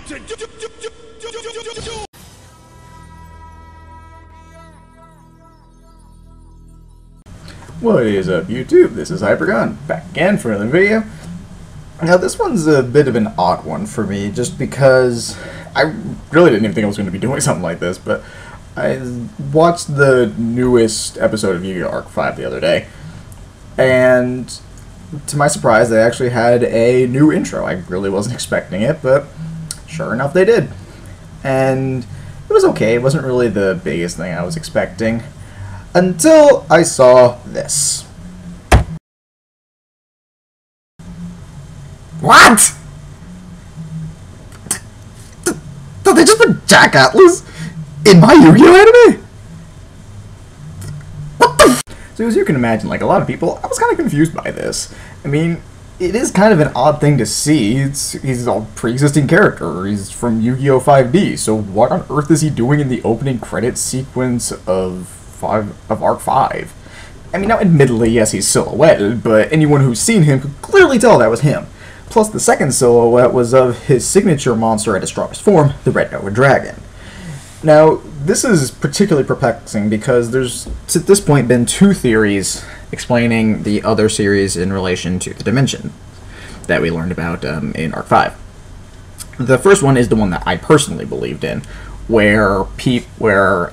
What is up, YouTube? This is Hypergun, back again for another video. Now this one's a bit of an odd one for me, just because I really didn't even think I was going to be doing something like this, but I watched the newest episode of Yu-Gi-Oh! Arc 5 the other day, and to my surprise they actually had a new intro. I really wasn't expecting it, but sure enough they did. And it was okay, it wasn't really the biggest thing I was expecting, until I saw this. What? Did they just put Jack Atlas in my Yu-Gi-Oh! Anime? What the f? So as you can imagine, like a lot of people, I was kind of confused by this. I mean, it is kind of an odd thing to see. He's a pre-existing character. He's from Yu-Gi-Oh! 5D, so what on earth is he doing in the opening credits sequence of Arc 5? I mean, now admittedly, yes, he's silhouetted, but anyone who's seen him could clearly tell that was him. Plus, the second silhouette was of his signature monster at his strongest form, the Red Nova Dragon. Now, this is particularly perplexing because there's, at this point, been two theories explaining the other series in relation to the dimension that we learned about in Arc 5. The first one is the one that I personally believed in, where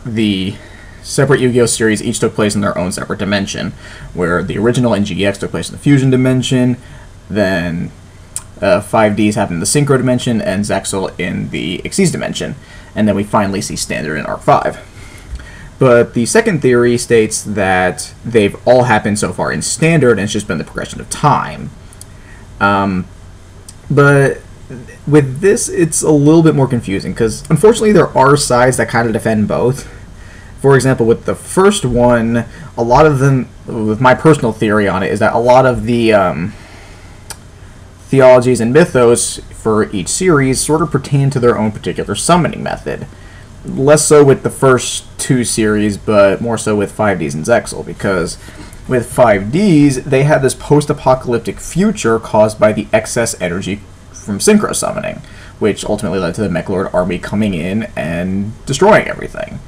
the separate Yu-Gi-Oh! Series each took place in their own separate dimension, where the original NGEX took place in the Fusion dimension, then 5Ds happened in the Synchro dimension, and Zexal in the Xyz dimension, and then we finally see Standard in Arc 5. But the second theory states that they've all happened so far in Standard, and it's just been the progression of time. But with this, it's a little bit more confusing, because unfortunately there are sides that kind of defend both. For example, with the first one, a lot of them, with my personal theory on it, is that a lot of the theologies and mythos for each series sort of pertain to their own particular summoning method. Less so with the first two series, but more so with 5Ds and Zexal, because with 5Ds, they had this post-apocalyptic future caused by the excess energy from Synchro summoning, which ultimately led to the Mechlord army coming in and destroying everything.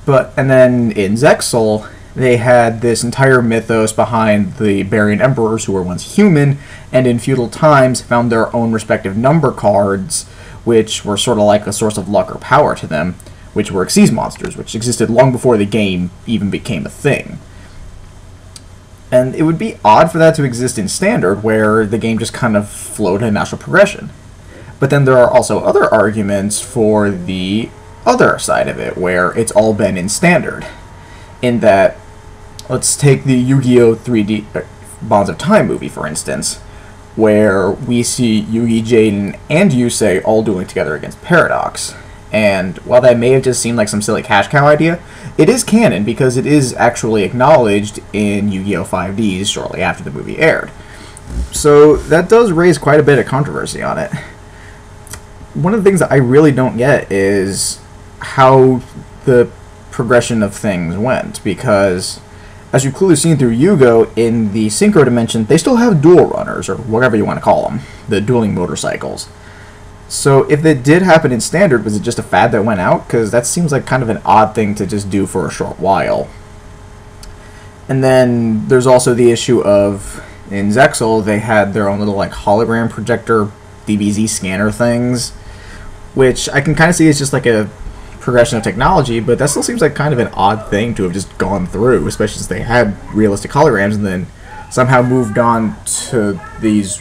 And then in Zexal, they had this entire mythos behind the Barian Emperors who were once human, and in feudal times found their own respective number cards, which were sort of like a source of luck or power to them, which were Xyz monsters, which existed long before the game even became a thing. And it would be odd for that to exist in Standard, where the game just kind of flowed in natural progression. But then there are also other arguments for the other side of it, where it's all been in Standard. In that, let's take the Yu-Gi-Oh! 3D Bonds of Time movie, for instance, where we see Yugi, Jaden, and Yusei all dueling together against Paradox. And while that may have just seemed like some silly cash cow idea, it is canon because it is actually acknowledged in Yu-Gi-Oh! 5Ds shortly after the movie aired. So that does raise quite a bit of controversy on it. One of the things that I really don't get is how the progression of things went, because as you've clearly seen through Yugo, in the Synchro dimension, they still have dual runners, or whatever you want to call them, the dueling motorcycles. So if it did happen in Standard, was it just a fad that went out? Because that seems like kind of an odd thing to just do for a short while. And then there's also the issue of, in Zexal, they had their own little like hologram projector DBZ scanner things, which I can kind of see as just like a progression of technology, but that still seems like kind of an odd thing to have just gone through, especially since they had realistic holograms and then somehow moved on to these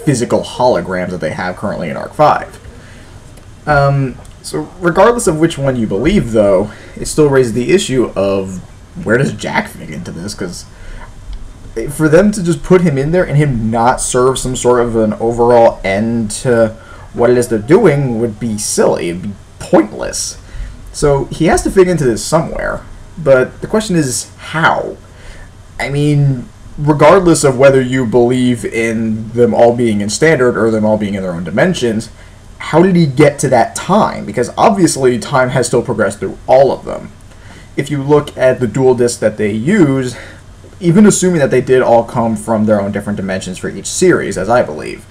physical holograms that they have currently in Arc 5. So regardless of which one you believe, though, it still raises the issue of where does Jack fit into this, because for them to just put him in there and him not serve some sort of an overall end to what it is they're doing would be silly, it'd be pointless. So he has to fit into this somewhere, but the question is how? I mean, regardless of whether you believe in them all being in Standard or them all being in their own dimensions, how did he get to that time? Because obviously time has still progressed through all of them. If you look at the dual discs that they use, even assuming that they did all come from their own different dimensions for each series, as I believe,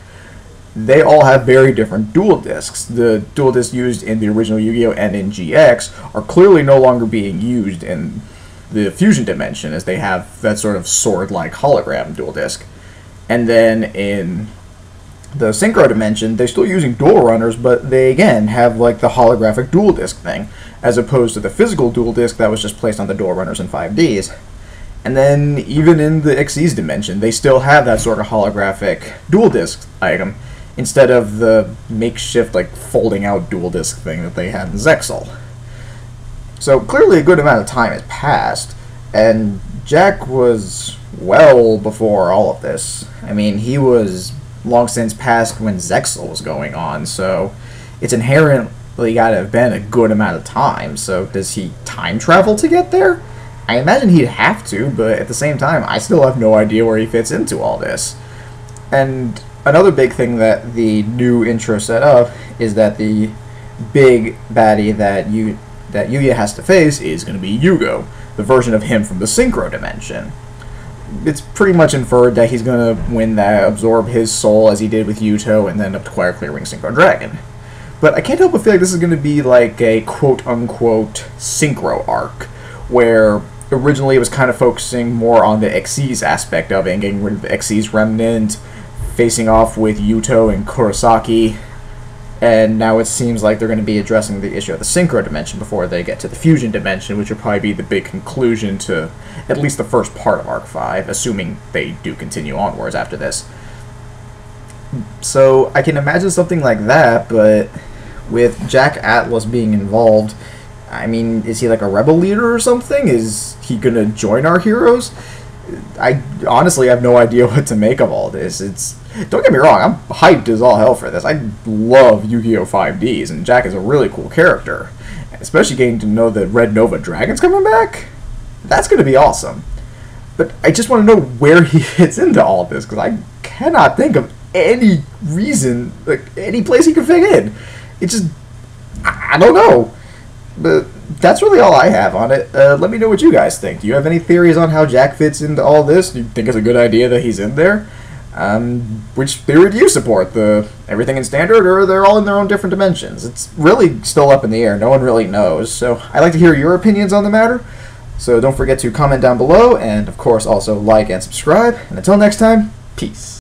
they all have very different dual discs. The dual discs used in the original Yu-Gi-Oh! And in GX are clearly no longer being used in the Fusion Dimension, as they have that sort of sword-like hologram dual disc. And then in the Synchro Dimension, they're still using dual runners, but they again have like the holographic dual disc thing, as opposed to the physical dual disc that was just placed on the dual runners in 5Ds. And then even in the Xyz Dimension, they still have that sort of holographic dual disc item, instead of the makeshift, like, folding out dual disc thing that they had in Zexal. So clearly a good amount of time has passed, and Jack was well before all of this. I mean, he was long since past when Zexal was going on, so it's inherently gotta have been a good amount of time. So does he time travel to get there? I imagine he'd have to, but at the same time, I still have no idea where he fits into all this. And another big thing that the new intro set up is that the big baddie that Yuya has to face is going to be Yugo, the version of him from the Synchro Dimension. It's pretty much inferred that he's going to win that, absorb his soul as he did with Yuto, and then acquire Clearwing Synchro Dragon. But I can't help but feel like this is going to be like a quote-unquote Synchro arc, where originally it was kind of focusing more on the Xyz aspect of it, and getting rid of the Xyz remnant, facing off with Yuto and Kurosaki, and now it seems like they're going to be addressing the issue of the Synchro Dimension before they get to the Fusion Dimension, which will probably be the big conclusion to at least the first part of Arc 5, assuming they do continue onwards after this. So I can imagine something like that, but with Jack Atlas being involved, I mean, is he like a rebel leader or something? Is he going to join our heroes? I honestly have no idea what to make of all this. Don't get me wrong, I'm hyped as all hell for this. I love Yu-Gi-Oh! 5Ds, and Jack is a really cool character. Especially getting to know that Red Nova Dragon's coming back. That's going to be awesome. But I just want to know where he fits into all this, because I cannot think of any reason, like any place he could fit in. It's just, I don't know. But that's really all I have on it. Let me know what you guys think. Do you have any theories on how Jack fits into all this? Do you think it's a good idea that he's in there? Which theory do you support? The everything in standard, or they're all in their own different dimensions? It's really still up in the air. No one really knows. So I'd like to hear your opinions on the matter. So don't forget to comment down below, and of course also like and subscribe. And until next time, peace.